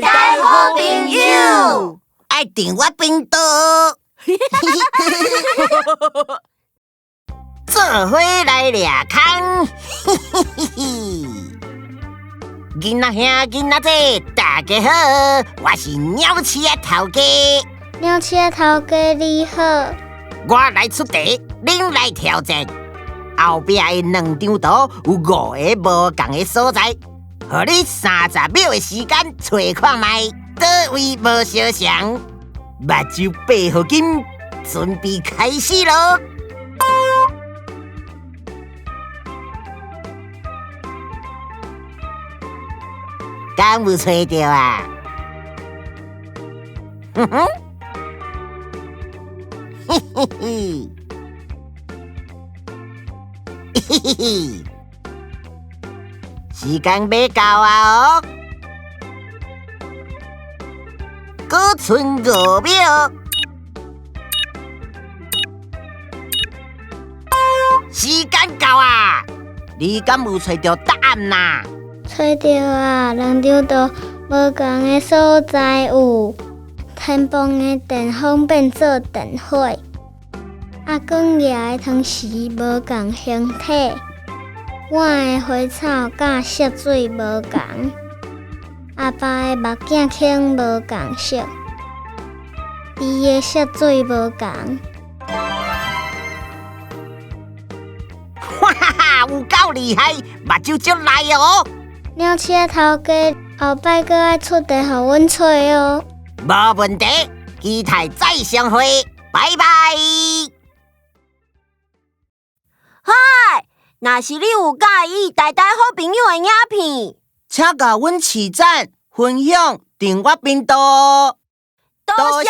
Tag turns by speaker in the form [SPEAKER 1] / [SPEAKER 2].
[SPEAKER 1] 大大好朋友，
[SPEAKER 2] 爱订我频道，做伙来掠空，囡仔兄囡仔姐，大家好，我是鸟鼠仔头家。
[SPEAKER 3] 鸟鼠仔头家你好，
[SPEAKER 2] 我来出题，恁来挑战。后壁的2张图有5个无同的所在，予你30秒的时间找看卖，倒位无相像。目睭闭好紧，准备开始咯！敢有找到啊？哼哼，嘿嘿嘿。嘿嘿嘿，时间要到啊！哦，还剩5秒，时间到啊！你敢有找到答案呐？
[SPEAKER 3] 找到啊！2张图无同的所在有天崩的电风变做电火。光夜的汤匙无共形体，碗的花草甲色水无共，阿爸的目镜孔无共色，伊的色水无共。
[SPEAKER 2] 哈哈哈，有够厉害，目睭足来哦！
[SPEAKER 3] 鸟鼠仔头家，后摆阁爱出题，互阮找哦。
[SPEAKER 2] 无问题，期待再相会，拜拜。
[SPEAKER 1] 嗨，若是你有介意大大好朋友的影片，
[SPEAKER 2] 请甲阮起赞、分享、订阅频道，
[SPEAKER 1] 多谢。